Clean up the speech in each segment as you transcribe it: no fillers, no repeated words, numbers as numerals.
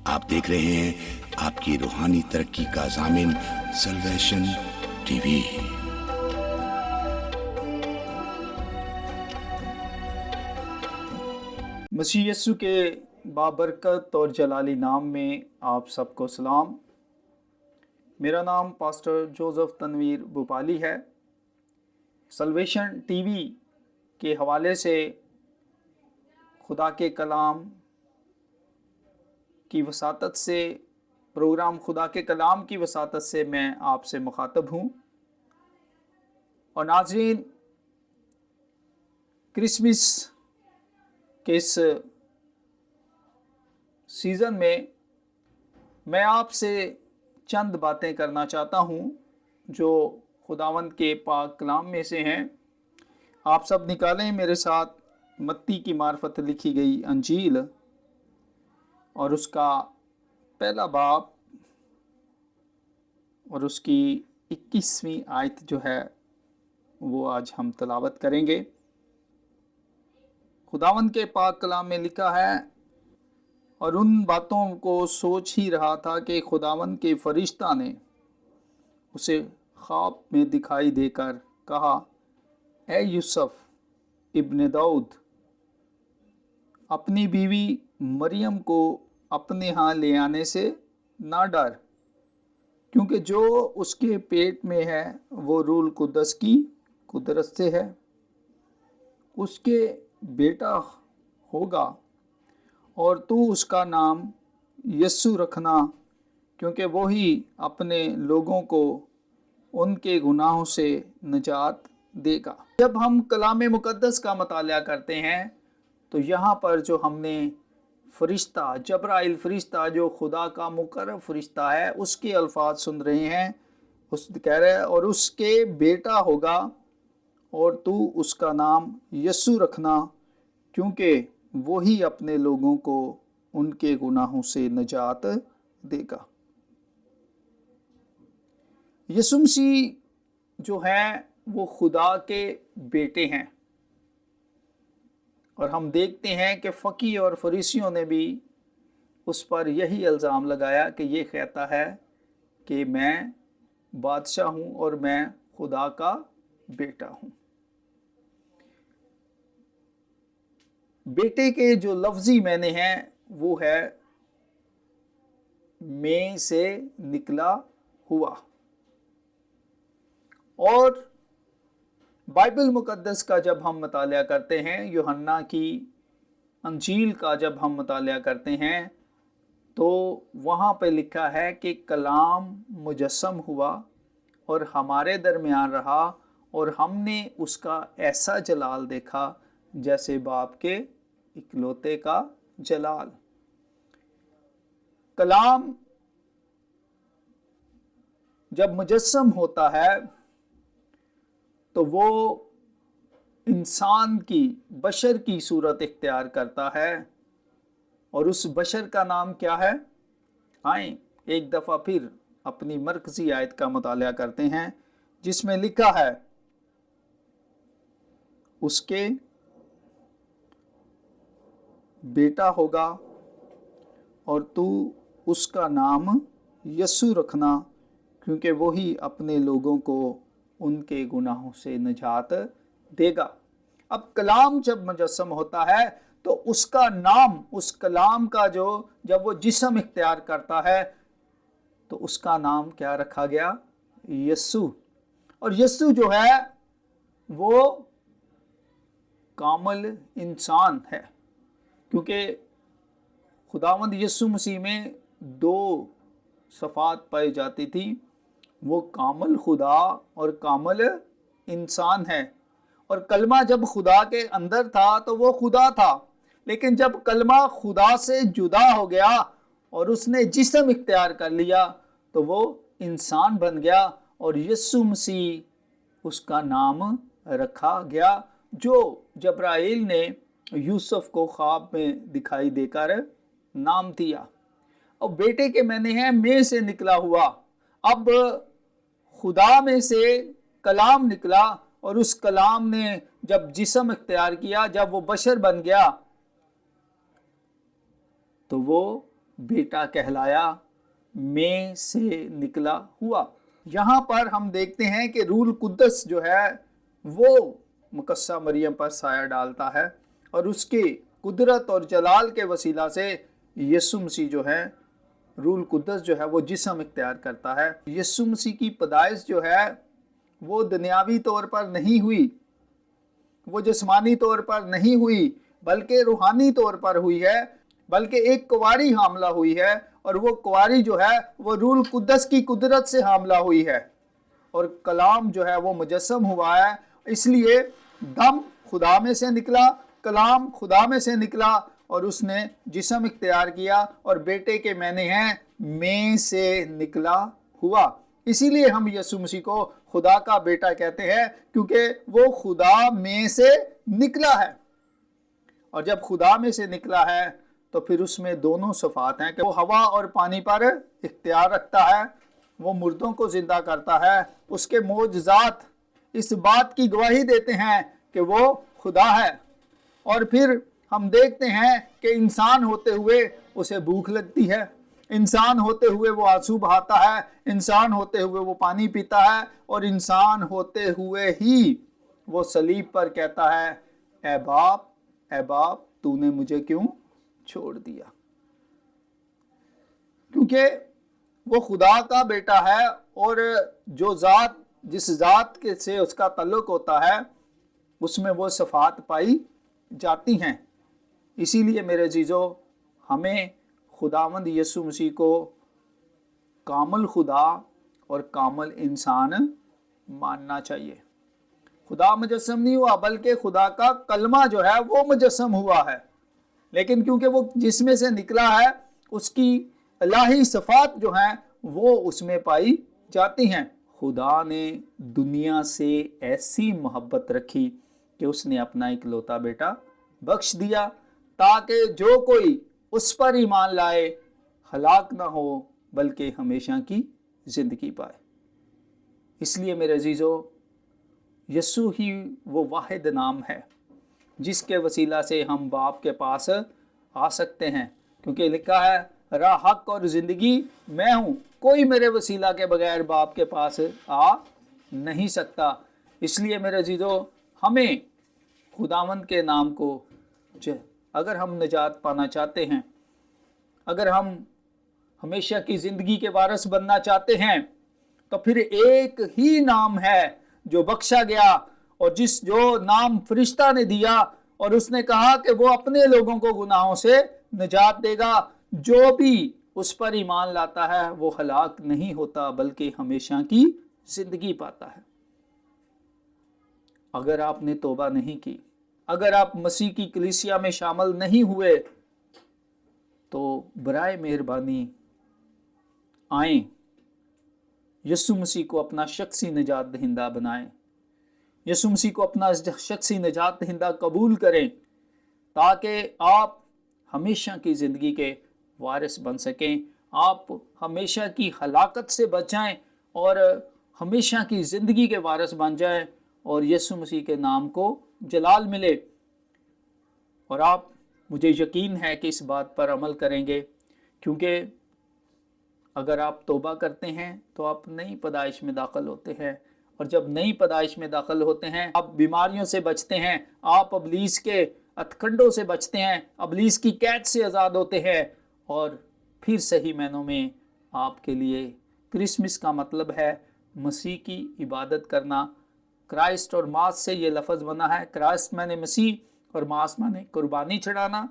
آپ دیکھ رہے ہیں آپ کی روحانی ترقی کا ضامن سلویشن ٹی وی۔ مسیح یسوع کے بابرکت اور جلالی نام میں آپ سب کو سلام۔ میرا نام پاسٹر جوزف تنویر بھوپالی ہے۔ سلویشن ٹی وی کے حوالے سے خدا کے کلام کی وساطت سے پروگرام خدا کے کلام کی وساطت سے میں آپ سے مخاطب ہوں۔ اور ناظرین، کرسمس کے اس سیزن میں آپ سے چند باتیں کرنا چاہتا ہوں جو خداوند کے پاک کلام میں سے ہیں۔ آپ سب نکالیں میرے ساتھ متی کی معرفت لکھی گئی انجیل اور اس کا پہلا باب اور اس کی 21ویں آیت جو ہے وہ آج ہم تلاوت کریں گے۔ خداوند کے پاک کلام میں لکھا ہے، اور ان باتوں کو سوچ ہی رہا تھا کہ خداوند کے فرشتہ نے اسے خواب میں دکھائی دے کر کہا، اے یوسف ابن داؤد، اپنی بیوی مریم کو اپنے ہاں لے آنے سے نہ ڈر، کیونکہ جو اس کے پیٹ میں ہے وہ روح القدس کی قدرت سے ہے۔ اس کے بیٹا ہوگا اور تو اس کا نام یسوع رکھنا، کیونکہ وہی اپنے لوگوں کو ان کے گناہوں سے نجات دے گا۔ جب ہم کلام مقدس کا مطالعہ کرتے ہیں تو یہاں پر جو ہم نے فرشتہ جبرائیل فرشتہ جو خدا کا مقرب فرشتہ ہے اس کے الفاظ سن رہے ہیں۔ اس کہہ رہے ہیں، اور اس کے بیٹا ہوگا اور تو اس کا نام یسوع رکھنا، کیونکہ وہی اپنے لوگوں کو ان کے گناہوں سے نجات دے گا۔ یسوع مسیح جو ہیں وہ خدا کے بیٹے ہیں، اور ہم دیکھتے ہیں کہ فقیہ اور فریسیوں نے بھی اس پر یہی الزام لگایا کہ یہ کہتا ہے کہ میں بادشاہ ہوں اور میں خدا کا بیٹا ہوں۔ بیٹے کے جو لفظی معنی ہیں وہ ہے میں سے نکلا ہوا، اور بائبل مقدس کا جب ہم مطالعہ کرتے ہیں، یوحنا کی انجیل کا جب ہم مطالعہ کرتے ہیں تو وہاں پہ لکھا ہے کہ کلام مجسم ہوا اور ہمارے درمیان رہا، اور ہم نے اس کا ایسا جلال دیکھا جیسے باپ کے اکلوتے کا جلال۔ کلام جب مجسم ہوتا ہے تو وہ انسان کی بشر کی صورت اختیار کرتا ہے، اور اس بشر کا نام کیا ہے؟ آئیں ایک دفعہ پھر اپنی مرکزی آیت کا مطالعہ کرتے ہیں جس میں لکھا ہے، اس کے بیٹا ہوگا اور تو اس کا نام یسوع رکھنا، کیونکہ وہی اپنے لوگوں کو ان کے گناہوں سے نجات دے گا۔ اب کلام جب مجسم ہوتا ہے تو اس کا نام، اس کلام کا جو جب وہ جسم اختیار کرتا ہے تو اس کا نام کیا رکھا گیا؟ یسوع۔ اور یسوع جو ہے وہ کامل انسان ہے، کیونکہ خداوند یسوع مسیح میں دو صفات پائی جاتی تھی، وہ کامل خدا اور کامل انسان ہے۔ اور کلمہ جب خدا کے اندر تھا تو وہ خدا تھا، لیکن جب کلمہ خدا سے جدا ہو گیا اور اس نے جسم اختیار کر لیا تو وہ انسان بن گیا، اور یسوع مسیح اس کا نام رکھا گیا جو جبرائیل نے یوسف کو خواب میں دکھائی دے کر نام دیا۔ اور بیٹے کے معنی ہیں میں سے نکلا ہوا۔ اب خدا میں سے کلام نکلا، اور اس کلام نے جب جسم اختیار کیا، جب وہ بشر بن گیا تو وہ بیٹا کہلایا، میں سے نکلا ہوا۔ یہاں پر ہم دیکھتے ہیں کہ روح القدس جو ہے وہ مقدسہ مریم پر سایہ ڈالتا ہے، اور اس کی قدرت اور جلال کے وسیلہ سے یسوع مسیح جو ہے، روح القدس جو ہے وہ جسم اختیار کرتا ہے۔ یسوع مسیح کی پیدائش جو ہے وہ دنیاوی طور پر نہیں ہوئی، وہ جسمانی طور پر نہیں ہوئی، بلکہ روحانی طور پر ہوئی ہے، بلکہ ایک کنواری حاملہ ہوئی ہے، اور وہ کنواری جو ہے وہ روح القدس کی قدرت سے حاملہ ہوئی ہے، اور کلام جو ہے وہ مجسم ہوا ہے۔ اس لیے دم خدا میں سے نکلا، کلام خدا میں سے نکلا، اور اس نے جسم اختیار کیا، اور بیٹے کے معنی ہیں میں سے نکلا ہوا۔ اسی لیے ہم یسوع مسیح کو خدا کا بیٹا کہتے ہیں، کیونکہ وہ خدا میں سے نکلا ہے، اور جب خدا میں سے نکلا ہے تو پھر اس میں دونوں صفات ہیں کہ وہ ہوا اور پانی پر اختیار رکھتا ہے، وہ مردوں کو زندہ کرتا ہے، اس کے معجزات اس بات کی گواہی دیتے ہیں کہ وہ خدا ہے۔ اور پھر ہم دیکھتے ہیں کہ انسان ہوتے ہوئے اسے بھوک لگتی ہے، انسان ہوتے ہوئے وہ آنسو بہاتا ہے، انسان ہوتے ہوئے وہ پانی پیتا ہے، اور انسان ہوتے ہوئے ہی وہ صلیب پر کہتا ہے اے باپ، اے باپ تو نے مجھے کیوں چھوڑ دیا؟ کیونکہ وہ خدا کا بیٹا ہے، اور جو ذات جس ذات سے اس کا تعلق ہوتا ہے اس میں وہ صفات پائی جاتی ہیں۔ اسی لیے میرے عزیزو، ہمیں خداوند یسوع مسیح کو کامل خدا اور کامل انسان ماننا چاہیے۔ خدا مجسم نہیں ہوا، بلکہ خدا کا کلمہ جو ہے وہ مجسم ہوا ہے، لیکن کیونکہ وہ جس میں سے نکلا ہے اس کی الہی صفات جو ہیں وہ اس میں پائی جاتی ہیں۔ خدا نے دنیا سے ایسی محبت رکھی کہ اس نے اپنا اکلوتا بیٹا بخش دیا، تاکہ جو کوئی اس پر ایمان لائے ہلاک نہ ہو بلکہ ہمیشہ کی زندگی پائے۔ اس لیے میرے عزیزو، یسوع ہی وہ واحد نام ہے جس کے وسیلہ سے ہم باپ کے پاس آ سکتے ہیں، کیونکہ لکھا ہے راہ، حق اور زندگی میں ہوں، کوئی میرے وسیلہ کے بغیر باپ کے پاس آ نہیں سکتا۔ اس لیے میرے عزیزو، ہمیں خداوند کے نام کو اگر ہم نجات پانا چاہتے ہیں، اگر ہم ہمیشہ کی زندگی کے وارث بننا چاہتے ہیں، تو پھر ایک ہی نام ہے جو بخشا گیا، اور جو نام فرشتہ نے دیا، اور اس نے کہا کہ وہ اپنے لوگوں کو گناہوں سے نجات دے گا۔ جو بھی اس پر ایمان لاتا ہے وہ ہلاک نہیں ہوتا بلکہ ہمیشہ کی زندگی پاتا ہے۔ اگر آپ نے توبہ نہیں کی، اگر آپ مسیح کی کلیسیا میں شامل نہیں ہوئے، تو برائے مہربانی آئیں، یسوع مسیح کو اپنا شخصی نجات دہندہ بنائیں، یسوع مسیح کو اپنا شخصی نجات دہندہ قبول کریں، تاکہ آپ ہمیشہ کی زندگی کے وارث بن سکیں، آپ ہمیشہ کی ہلاکت سے بچ جائیں اور ہمیشہ کی زندگی کے وارث بن جائیں، اور یسوع مسیح کے نام کو جلال ملے۔ اور آپ، مجھے یقین ہے کہ اس بات پر عمل کریں گے، کیونکہ اگر آپ توبہ کرتے ہیں تو آپ نئی پیدائش میں داخل ہوتے ہیں، اور جب نئی پیدائش میں داخل ہوتے ہیں آپ بیماریوں سے بچتے ہیں، آپ ابلیس کے ہتھکنڈوں سے بچتے ہیں، ابلیس کی قید سے آزاد ہوتے ہیں، اور پھر صحیح معنوں میں آپ کے لیے کرسمس کا مطلب ہے مسیح کی عبادت کرنا۔ کرائسٹ اور ماس سے یہ لفظ بنا ہے، کرائسٹ مانے مسیح اور ماس مانے قربانی چڑھانا،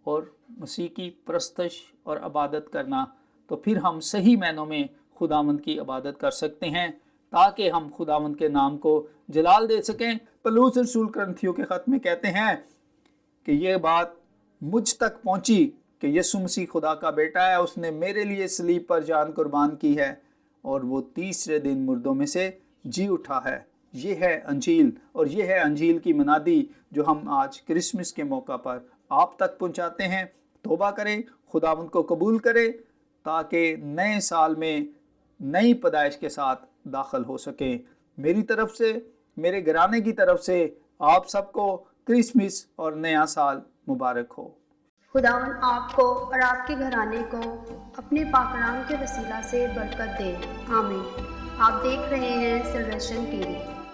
اور مسیح کی پرستش اور عبادت کرنا۔ تو پھر ہم صحیح معنوں میں خداوند کی عبادت کر سکتے ہیں، تاکہ ہم خداوند کے نام کو جلال دے سکیں۔ پولس رسول کرنتھیوں کے خط میں کہتے ہیں کہ یہ بات مجھ تک پہنچی کہ یسوع مسیح خدا کا بیٹا ہے، اس نے میرے لیے صلیب پر جان قربان کی ہے، اور وہ تیسرے دن مردوں میں سے جی اٹھا ہے۔ یہ ہے انجیل، اور یہ ہے انجیل کی منادی جو ہم آج کرسمس کے موقع پر آپ تک پہنچاتے ہیں۔ توبہ کریں، خداوند کو قبول کریں، تاکہ نئے سال میں نئی پیدائش کے ساتھ داخل ہو سکیں۔ میری طرف سے، میرے گھرانے کی طرف سے آپ سب کو کرسمس اور نیا سال مبارک ہو۔ خداوند آپ کو اور آپ کے گھرانے کو اپنے پاکلام کے وسیلہ سے برکت دے، آمین۔ آپ دیکھ رہے ہیں سلویشن ٹی وی۔